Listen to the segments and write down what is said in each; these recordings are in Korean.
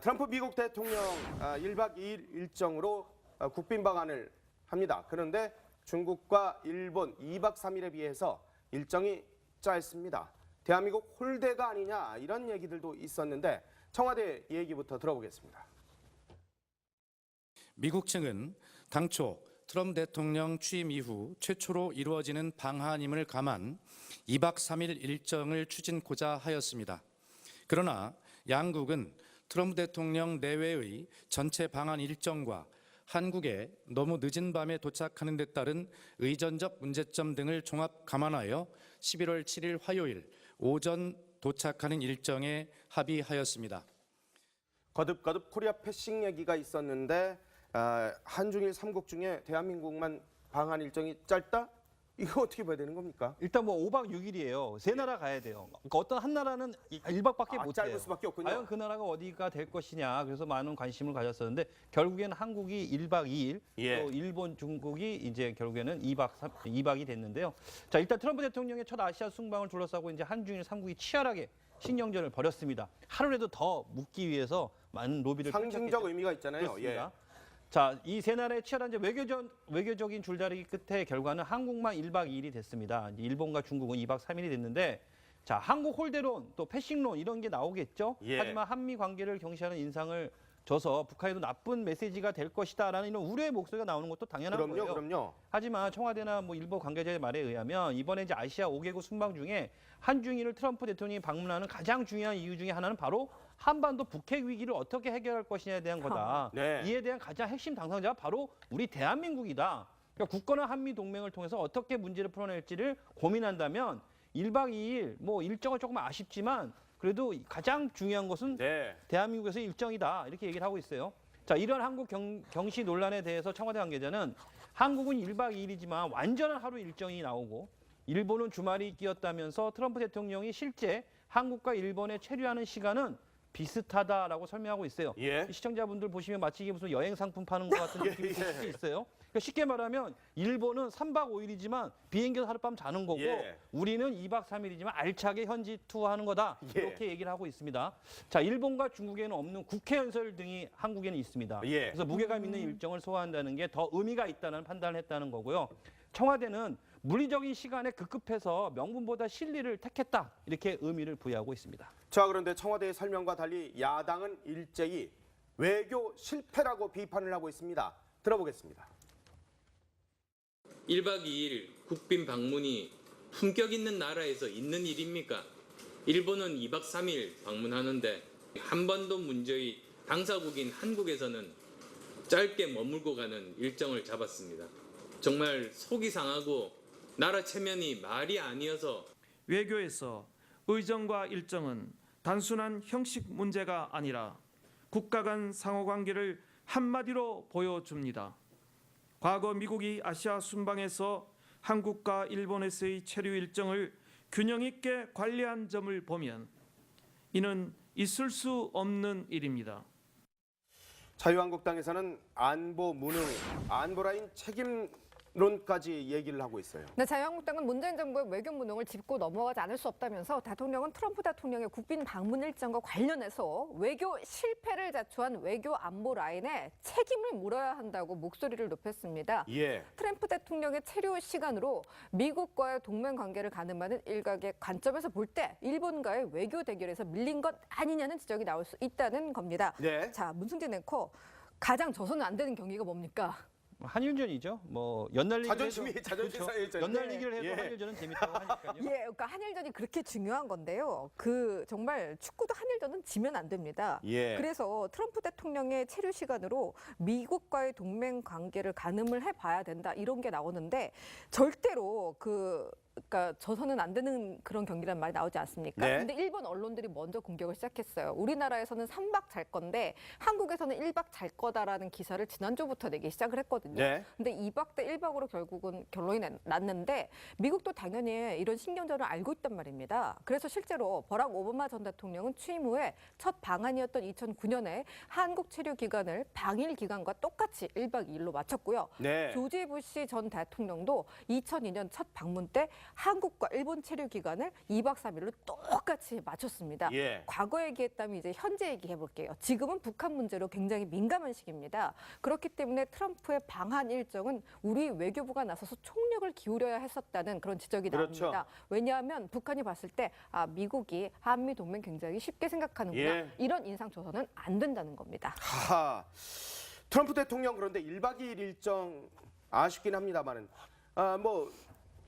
트럼프 미국 대통령 1박 2일 일정으로 국빈 방한을 합니다. 그런데 중국과 일본 2박 3일에 비해서 일정이 짧습니다. 대한민국 홀대가 아니냐 이런 얘기들도 있었는데 청와대 얘기부터 들어보겠습니다. 미국 측은 당초 트럼프 대통령 취임 이후 최초로 이루어지는 방한임을 감안 2박 3일 일정을 추진고자 하였습니다. 그러나 양국은 트럼프 대통령 내외의 전체 방한 일정과 한국에 너무 늦은 밤에 도착하는 데 따른 의전적 문제점 등을 종합 감안하여 11월 7일 화요일 오전 도착하는 일정에 합의하였습니다. 거듭 코리아 패싱 얘기가 있었는데 한중일 3국 중에 대한민국만 방한 일정이 짧다? 이거 어떻게 봐야 되는 겁니까? 일단 뭐 5박 6일이에요. 세 나라 가야 돼요. 그러니까 어떤 한 나라는 1박밖에 못 짧을 해요. 수밖에 없군요. 과연 그 나라가 어디가 될 것이냐. 그래서 많은 관심을 가졌었는데 결국에는 한국이 1박 2일, 또 일본, 중국이 이제 결국에는 2박이 됐는데요. 자, 일단 트럼프 대통령의 첫 아시아 순방을 둘러싸고 이제 한중일 3국이 치열하게 신경전을 벌였습니다. 하루라도 더 묵기 위해서 많은 로비를 상징적 의미가 있잖아요. 그렇습니다. 자, 이 세 나라의 치열한 이제 외교적인 줄다리기 끝에 결과는 한국만 1박 2일이 됐습니다. 이제 일본과 중국은 2박 3일이 됐는데, 자, 한국 홀대론, 또 패싱론 이런 게 나오겠죠. 하지만 한미 관계를 경시하는 인상을 줘서 북한에도 나쁜 메시지가 될 것이다라는 이런 우려의 목소리가 나오는 것도 당연한 거예요. 그럼요. 하지만 청와대나 뭐 일부 관계자의 말에 의하면 이번에 이제 아시아 5개국 순방 중에 한중일을 트럼프 대통령이 방문하는 가장 중요한 이유 중에 하나는 바로 한반도 북핵 위기를 어떻게 해결할 것이냐에 대한 거다. 이에 대한 가장 핵심 당사자가 바로 우리 대한민국이다. 그러니까 굳건한 한미 동맹을 통해서 어떻게 문제를 풀어낼지를 고민한다면 1박 2일 뭐 일정은 조금 아쉽지만 그래도 가장 중요한 것은 대한민국에서의 일정이다. 이렇게 얘기를 하고 있어요. 자, 이런 한국 경시 논란에 대해서 청와대 관계자는 한국은 1박 2일이지만 완전한 하루 일정이 나오고 일본은 주말이 끼었다면서 트럼프 대통령이 실제 한국과 일본에 체류하는 시간은 비슷하다라고 설명하고 있어요. 시청자분들 보시면 마치 이게 무슨 여행 상품 파는 것 같은 느낌이 들 수 있어요. 그러니까 쉽게 말하면 일본은 3박 5일이지만 비행기에서 하룻밤 자는 거고 우리는 2박 3일이지만 알차게 현지 투어하는 거다. 이렇게 얘기를 하고 있습니다. 자, 일본과 중국에는 없는 국회 연설 등이 한국에는 있습니다. 그래서 무게감 있는 일정을 소화한다는 게 더 의미가 있다는 판단을 했다는 거고요. 청와대는 물리적인 시간에 급급해서 명분보다 실리를 택했다. 이렇게 의미를 부여하고 있습니다. 자, 그런데 청와대의 설명과 달리 야당은 일제히 외교 실패라고 비판을 하고 있습니다. 들어보겠습니다. 1박 2일 국빈 방문이 품격 있는 나라에서 있는 일입니까? 일본은 2박 3일 방문하는데 한반도 문제의 당사국인 한국에서는 짧게 머물고 가는 일정을 잡았습니다. 정말 속이 상하고 나라 체면이 말이 아니어서 외교에서 의정과 일정은 단순한 형식 문제가 아니라 국가 간 상호관계를 한마디로 보여줍니다. 과거 미국이 아시아 순방에서 한국과 일본에서의 체류 일정을 균형 있게 관리한 점을 보면 이는 있을 수 없는 일입니다. 자유한국당에서는 안보 무능, 안보라인 책임론까지 얘기를 하고 있어요. 네, 자유한국당은 문재인 정부의 외교 무능을 짚고 넘어가지 않을 수 없다면서 대통령은 트럼프 대통령의 국빈 방문 일정과 관련해서 외교 실패를 자초한 외교 안보 라인에 책임을 물어야 한다고 목소리를 높였습니다. 트럼프 대통령의 체류 시간으로 미국과의 동맹 관계를 가늠하는 일각의 관점에서 볼 때 일본과의 외교 대결에서 밀린 것 아니냐는 지적이 나올 수 있다는 겁니다. 자, 문승진 앵커, 가장 져서는 안 되는 경기가 뭡니까? 한일전이죠. 뭐 연날리기를 자존심 상해졌죠. 연날리기를 해도 한일전은 재밌다고 하니까요. 그러니까 한일전이 그렇게 중요한 건데요. 정말 축구도 한일전은 지면 안 됩니다. 그래서 트럼프 대통령의 체류 시간으로 미국과의 동맹 관계를 가늠을 해봐야 된다 이런 게 나오는데 절대로 그러니까 져서는 안 되는 그런 경기란 말이 나오지 않습니까? 근데 일본 언론들이 먼저 공격을 시작했어요. 우리나라에서는 3박 잘 건데 한국에서는 1박 잘 거다라는 기사를 지난주부터 내기 시작을 했거든요. 근데 2박 대 1박으로 결국은 결론이 났는데 미국도 당연히 이런 신경전을 알고 있단 말입니다. 그래서 실제로 버락 오바마 전 대통령은 취임 후에 첫 방한이었던 2009년에 한국 체류 기간을 방일 기간과 똑같이 1박 2일로 맞췄고요. 조지 부시 전 대통령도 2002년 첫 방문 때 한국과 일본 체류 기간을 2박 3일로 똑같이 맞췄습니다. 예. 과거 얘기했다면 이제 현재 얘기해 볼게요. 지금은 북한 문제로 굉장히 민감한 시기입니다. 그렇기 때문에 트럼프의 방한 일정은 우리 외교부가 나서서 총력을 기울여야 했었다는 그런 지적이 그렇죠. 나옵니다. 왜냐하면 북한이 봤을 때 미국이 한미 동맹 굉장히 쉽게 생각하는구나. 예. 이런 인상 줘서는 안 된다는 겁니다. 하하. 트럼프 대통령 그런데 1박 2일 일정 아쉽긴 합니다만은 뭐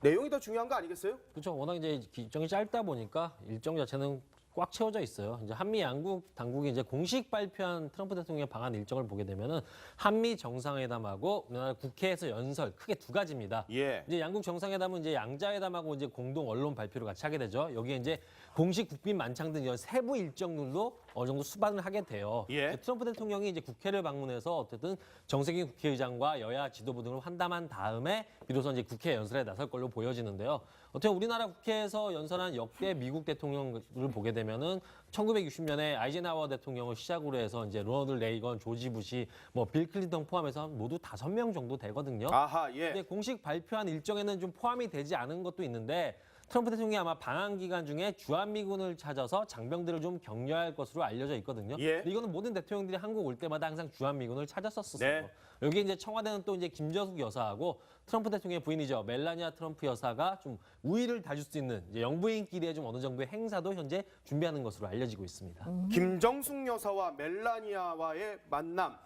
내용이 더 중요한 거 아니겠어요? 그렇죠. 워낙 이제 일정이 짧다 보니까 일정 자체는 꽉 채워져 있어요. 이제 한미 양국 당국이 이제 공식 발표한 트럼프 대통령의 방한 일정을 보게 되면은 한미 정상회담하고 우리나라 국회에서 연설 크게 두 가지입니다. 예. 이제 양국 정상회담은 이제 양자회담하고 이제 공동 언론 발표를 같이 하게 되죠. 여기에 이제 공식 국빈 만찬 등 이런 세부 일정들도 어느 정도 수반을 하게 돼요. 예. 트럼프 대통령이 이제 국회를 방문해서 어쨌든 정세균 국회의장과 여야 지도부 등을 환담한 다음에 비로소 이제 국회 연설에 나설 걸로 보여지는데요. 어떻게 우리나라 국회에서 연설한 역대 미국 대통령을 보게 되면은 1960년에 아이젠하워 대통령을 시작으로 해서 이제 로널드 레이건, 조지 부시, 뭐 빌 클린턴 포함해서 모두 5명 정도 되거든요. 아하, 예. 근데 공식 발표한 일정에는 좀 포함이 되지 않은 것도 있는데 트럼프 대통령이 아마 방한 기간 중에 주한미군을 찾아서 장병들을 좀 격려할 것으로 알려져 있거든요. 예. 근데 이거는 모든 대통령들이 한국 올 때마다 항상 주한미군을 찾았었어요. 네. 여기 이제 청와대는 또 이제 김저숙 여사하고 트럼프 대통령의 부인이죠. 멜라니아 트럼프 여사가 좀 우위를 다줄 수 있는 이제 영부인끼리의 좀 어느 정도의 행사도 현재 준비하는 것으로 알려지고 있습니다. 김정숙 여사와 멜라니아와의 만남.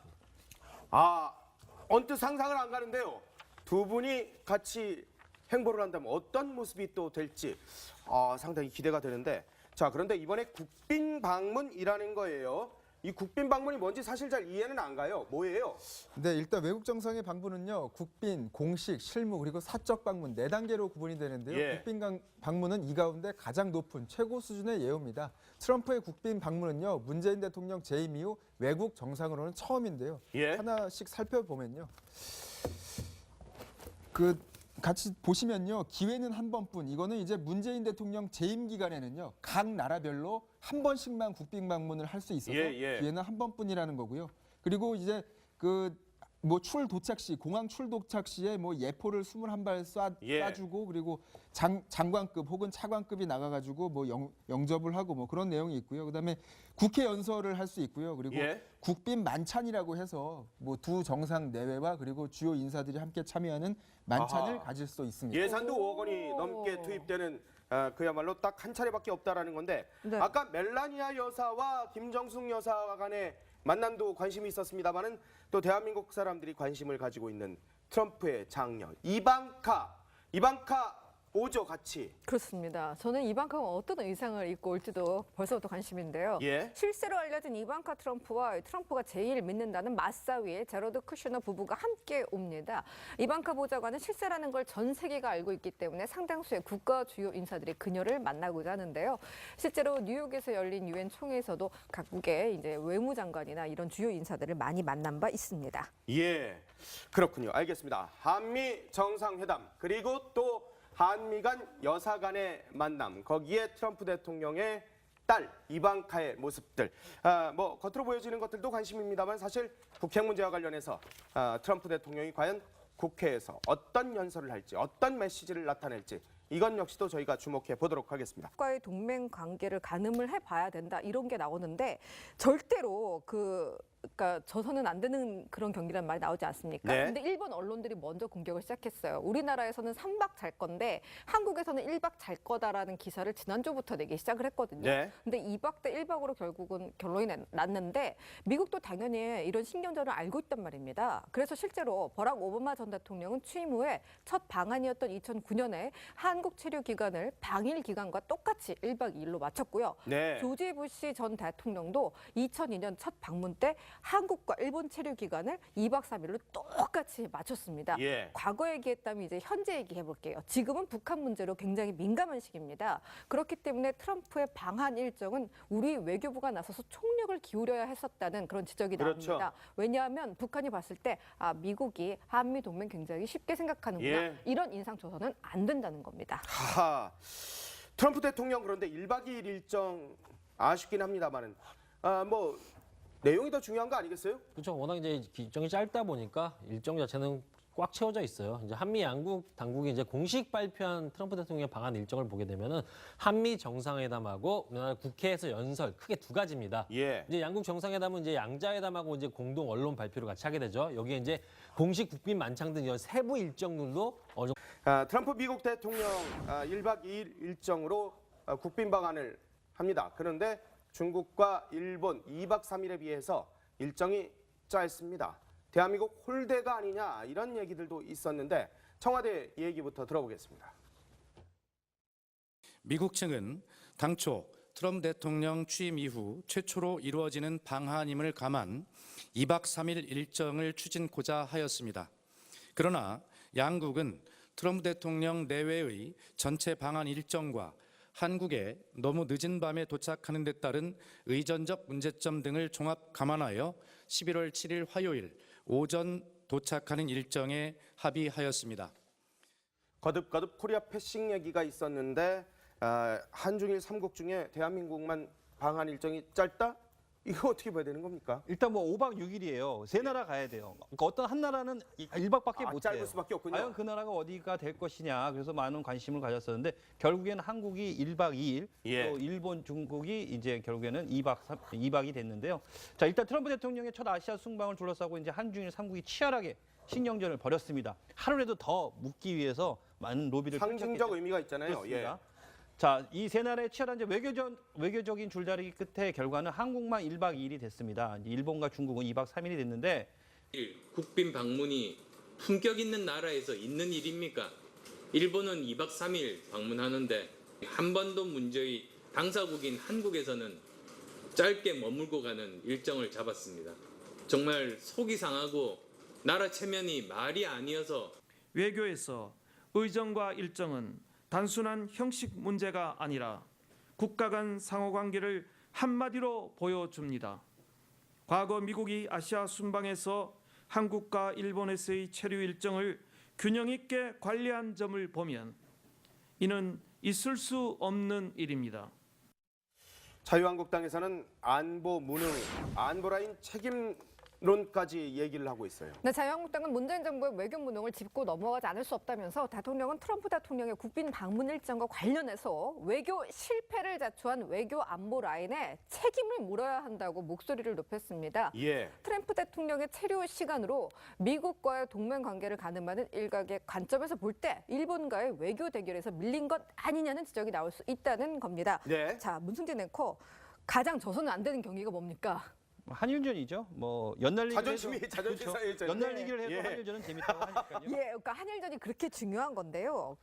언뜻 상상을 안 가는데요. 두 분이 같이 행보를 한다면 어떤 모습이 또 될지 상당히 기대가 되는데, 자, 그런데 이번에 국빈 방문이라는 거예요. 이 국빈 방문이 뭔지 사실 잘 이해는 안 가요. 뭐예요? 네, 일단 외국 정상의 방문은요, 국빈, 공식, 실무 그리고 사적 방문 4단계로 구분이 되는데요. 예. 국빈 방문은 이 가운데 가장 높은 최고 수준의 예우입니다. 트럼프의 국빈 방문은요, 문재인 대통령 재임 이후 외국 정상으로는 처음인데요. 예. 하나씩 살펴보면요. 같이 보시면요, 기회는 한 번뿐. 이거는 이제 문재인 대통령 재임 기간에는요, 각 나라별로 한 번씩만 국빈 방문을 할 수 있어서 예. 기회는 한 번뿐이라는 거고요. 그리고 이제 출 도착 시, 공항 출 도착 시에 뭐 예포를 21발 예. 쏴주고, 그리고 장관급 혹은 차관급이 나가가지고 뭐 영접을 하고 뭐 그런 내용이 있고요. 그다음에 국회 연설을 할 수 있고요. 그리고 예. 국빈 만찬이라고 해서 뭐 두 정상 내외와 그리고 주요 인사들이 함께 참여하는 만찬을 아하. 가질 수 있습니다. 예산도 5억 원이 넘게 투입되는 그야말로 딱 한 차례밖에 없다라는 건데, 네. 아까 멜라니아 여사와 김정숙 여사 간의 만남도 관심이 있었습니다만은 또 대한민국 사람들이 관심을 가지고 있는 트럼프의 장녀 이방카 오죠, 같이. 그렇습니다. 저는 이방카가 어떤 의상을 입고 올지도 벌써부터 관심인데요. 예. 실제로 알려진 이방카 트럼프와 트럼프가 제일 믿는다는 마사위의 제러드 쿠슈너 부부가 함께 옵니다. 이방카 보좌관은 실세라는 걸 전 세계가 알고 있기 때문에 상당수의 국가 주요 인사들이 그녀를 만나고자 하는데요. 실제로 뉴욕에서 열린 유엔 총회에서도 각국의 이제 외무장관이나 이런 주요 인사들을 많이 만난 바 있습니다. 예, 그렇군요. 알겠습니다. 한미 정상회담, 그리고 또 한미 간 여사 간의 만남, 거기에 트럼프 대통령의 딸 이방카의 모습들, 뭐 겉으로 보여지는 것들도 관심입니다만 사실 북핵 문제와 관련해서 트럼프 대통령이 과연 국회에서 어떤 연설을 할지, 어떤 메시지를 나타낼지, 이건 역시도 저희가 주목해 보도록 하겠습니다. 과의 동맹 관계를 가늠을 해봐야 된다 이런 게 나오는데 절대로 그러니까 져서는 안 되는 그런 경기란 말이 나오지 않습니까? 네. 근데 일본 언론들이 먼저 공격을 시작했어요. 우리나라에서는 3박 잘 건데 한국에서는 1박 잘 거다라는 기사를 지난주부터 내기 시작을 했거든요. 네. 근데 2박 대 1박으로 결국은 결론이 났는데 미국도 당연히 이런 신경전을 알고 있단 말입니다. 그래서 실제로 버락 오바마 전 대통령은 취임 후에 첫 방한이었던 2009년에 한국 체류 기간을 방일 기간과 똑같이 1박 2일로 맞췄고요. 네. 조지 부시 전 대통령도 2002년 첫 방문 때 한국과 일본 체류 기간을 2박 3일로 똑같이 맞췄습니다. 예. 과거 얘기했다면 이제 현재 얘기해 볼게요. 지금은 북한 문제로 굉장히 민감한 시기입니다. 그렇기 때문에 트럼프의 방한 일정은 우리 외교부가 나서서 총력을 기울여야 했었다는 그런 지적이 그렇죠. 나옵니다. 왜냐하면 북한이 봤을 때 미국이 한미 동맹 굉장히 쉽게 생각하는구나. 예. 이런 인상 줘서는 안 된다는 겁니다. 하하. 트럼프 대통령 그런데 1박 2일 일정 아쉽긴 합니다만은 뭐 내용이 더 중요한 거 아니겠어요? 그렇죠. 워낙 이제 일정이 짧다 보니까 일정 자체는 꽉 채워져 있어요. 이제 한미 양국 당국이 이제 공식 발표한 트럼프 대통령의 방한 일정을 보게 되면은 한미 정상회담하고 우리나라 국회에서 연설 크게 두 가지입니다. 예. 이제 양국 정상회담은 이제 양자회담하고 이제 공동 언론 발표를 같이 하게 되죠. 여기에 이제 공식 국빈 만찬 등 이런 세부 일정들도 어느 정도 트럼프 미국 대통령 1박 2일 일정으로 국빈 방한을 합니다. 그런데 중국과 일본 2박 3일에 비해서 일정이 짧습니다. 대한민국 홀대가 아니냐 이런 얘기들도 있었는데 청와대 얘기부터 들어보겠습니다. 미국 측은 당초 트럼프 대통령 취임 이후 최초로 이루어지는 방한임을 감안 2박 3일 일정을 추진고자 하였습니다. 그러나 양국은 트럼프 대통령 내외의 전체 방한 일정과 한국에 너무 늦은 밤에 도착하는 데 따른 의전적 문제점 등을 종합 감안하여 11월 7일 화요일 오전 도착하는 일정에 합의하였습니다. 거듭거듭 코리아 패싱 얘기가 있었는데 한중일 3국 중에 대한민국만 방한 일정이 짧다? 이거 어떻게 봐야 되는 겁니까? 일단 뭐 5박 6일이에요. 세 나라 가야 돼요. 그러니까 어떤 한 나라는 1박밖에 못 짧을 해요. 수밖에 없군요. 과연 그 나라가 어디가 될 것이냐. 그래서 많은 관심을 가졌었는데 결국에는 한국이 1박 2일, 예. 또 일본, 중국이 이제 결국에는 2박이 됐는데요. 자, 일단 트럼프 대통령의 첫 아시아 순방을 둘러싸고 이제 한중일 3국이 치열하게 신경전을 벌였습니다. 하루라도 더 묻기 위해서 많은 로비를 상징적 의미가 있잖아요. 그렇습니다. 자, 이 세 나라의 치열한 이제 외교적인 줄다리기 끝에 결과는 한국만 1박 2일이 됐습니다. 이제 일본과 중국은 2박 3일이 됐는데 국빈 방문이 품격 있는 나라에서 있는 일입니까? 일본은 2박 3일 방문하는데 한반도 문제의 당사국인 한국에서는 짧게 머물고 가는 일정을 잡았습니다. 정말 속이 상하고 나라 체면이 말이 아니어서 외교에서 의정과 일정은 단순한 형식 문제가 아니라 국가 간 상호관계를 한마디로 보여줍니다. 과거 미국이 아시아 순방에서 한국과 일본에서의 체류 일정을 균형 있게 관리한 점을 보면 이는 있을 수 없는 일입니다. 자유한국당에서는 안보 무능, 안보라인 책임론까지 얘기를 하고 있어요. 네, 자유한국당은 문재인 정부의 외교 무능을 짚고 넘어가지 않을 수 없다면서 대통령은 트럼프 대통령의 국빈 방문 일정과 관련해서 외교 실패를 자초한 외교 안보 라인에 책임을 물어야 한다고 목소리를 높였습니다. 예. 트럼프 대통령의 체류 시간으로 미국과의 동맹 관계를 가늠하는 일각의 관점에서 볼 때 일본과의 외교 대결에서 밀린 것 아니냐는 지적이 나올 수 있다는 겁니다. 네. 자, 문승진 앵커, 가장 져서는 안 되는 경기가 뭡니까? 한일전이죠. 뭐 연날 자존심 사이죠. 연날 얘기를 해도 예. 한일전은 재밌다고 하니까요. 예, 그러니까 한일전이 그렇게 중요한 건데요.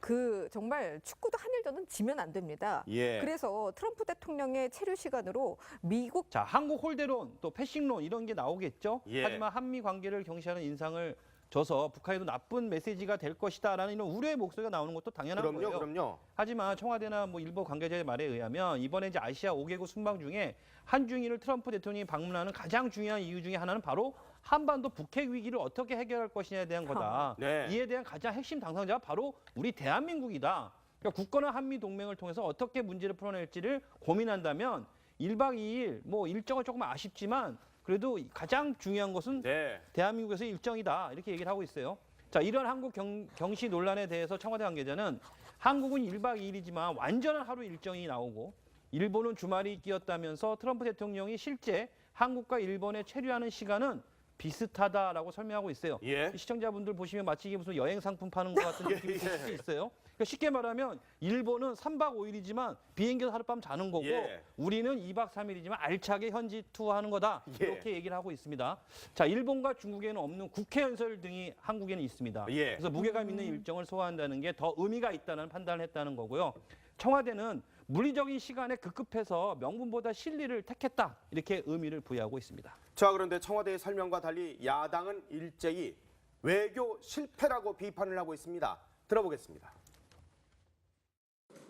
정말 축구도 한일전은 지면 안 됩니다. 예. 그래서 트럼프 대통령의 체류 시간으로 미국 자, 한국 홀대론 또 패싱론 이런 게 나오겠죠. 예. 하지만 한미 관계를 경시하는 인상을 줘서 북한에도 나쁜 메시지가 될 것이다라는 이런 우려의 목소리가 나오는 것도 당연한 거예요. 그럼요. 하지만 청와대나 뭐 일부 관계자의 말에 의하면 이번에 이제 아시아 5개국 순방 중에 한중일을 트럼프 대통령이 방문하는 가장 중요한 이유 중에 하나는 바로 한반도 북핵 위기를 어떻게 해결할 것이냐에 대한 거다. 네. 이에 대한 가장 핵심 당사자가 바로 우리 대한민국이다. 그러니까 굳건한 한미 동맹을 통해서 어떻게 문제를 풀어낼지를 고민한다면 1박 2일 뭐 일정은 조금 아쉽지만 그래도 가장 중요한 것은 네. 대한민국에서의 일정이다. 이렇게 얘기를 하고 있어요. 자, 이런 한국 경시 논란에 대해서 청와대 관계자는 한국은 1박 2일이지만 완전한 하루 일정이 나오고 일본은 주말이 끼었다면서 트럼프 대통령이 실제 한국과 일본에 체류하는 시간은 비슷하다라고 설명하고 있어요. 예. 시청자분들 보시면 마치 이게 무슨 여행 상품 파는 것 같은 느낌이 들 수 있어요. 그러니까 쉽게 말하면 일본은 3박 5일이지만 비행기에서 하룻밤 자는 거고 예. 우리는 2박 3일이지만 알차게 현지 투어하는 거다. 예. 이렇게 얘기를 하고 있습니다. 자, 일본과 중국에는 없는 국회 연설 등이 한국에는 있습니다. 예. 그래서 무게감 있는 일정을 소화한다는 게 더 의미가 있다는 판단을 했다는 거고요. 청와대는 물리적인 시간에 급급해서 명분보다 실리를 택했다. 이렇게 의미를 부여하고 있습니다. 자, 그런데 청와대의 설명과 달리 야당은 일제히 외교 실패라고 비판을 하고 있습니다. 들어보겠습니다.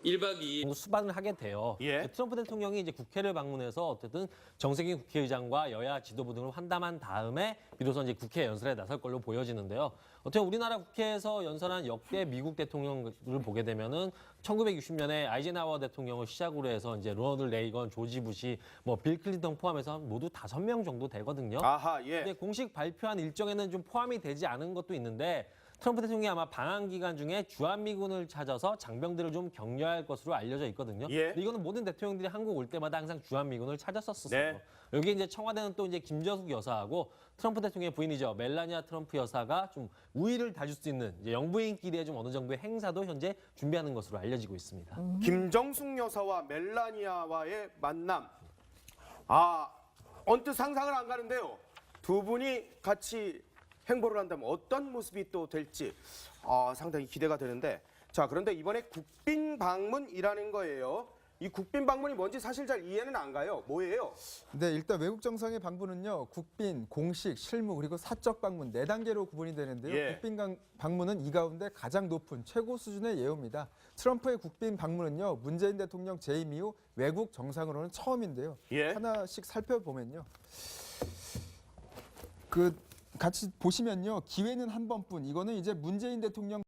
1박 2일 수반을 하게 돼요. 예. 트럼프 대통령이 이제 국회를 방문해서 어쨌든 정세균 국회의장과 여야 지도부 등을 환담한 다음에 비로소 이제 국회 연설에 나설 걸로 보여지는데요. 어떻게 우리나라 국회에서 연설한 역대 미국 대통령을 보게 되면은 1960년에 아이젠하워 대통령을 시작으로 해서 이제 로널드 레이건, 조지 부시, 뭐 빌 클린턴 포함해서 모두 5명 정도 되거든요. 아하, 예. 근데 공식 발표한 일정에는 좀 포함이 되지 않은 것도 있는데 트럼프 대통령이 아마 방한 기간 중에 주한미군을 찾아서 장병들을 좀 격려할 것으로 알려져 있거든요. 예. 근데 이거는 모든 대통령들이 한국 올 때마다 항상 주한미군을 찾았었어요. 네. 여기 이제 청와대는 또 이제 김저숙 여사하고 트럼프 대통령의 부인이죠. 멜라니아 트럼프 여사가 좀 우위를 다줄 수 있는 이제 영부인끼리의 좀 어느 정도의 행사도 현재 준비하는 것으로 알려지고 있습니다. 김정숙 여사와 멜라니아와의 만남. 언뜻 상상을 안 가는데요. 두 분이 같이 행보를 한다면 어떤 모습이 또 될지 상당히 기대가 되는데, 자, 그런데 이번에 국빈 방문이라는 거예요. 이 국빈 방문이 뭔지 사실 잘 이해는 안 가요. 뭐예요? 네, 일단 외국 정상의 방문은요, 국빈, 공식, 실무 그리고 사적 방문 4단계로 구분이 되는데요. 예. 국빈 방문은 이 가운데 가장 높은 최고 수준의 예우입니다. 트럼프의 국빈 방문은요, 문재인 대통령 재임 이후 외국 정상으로는 처음인데요. 예. 하나씩 살펴보면요. 같이 보시면요, 기회는 한 번뿐. 이거는 이제 문재인 대통령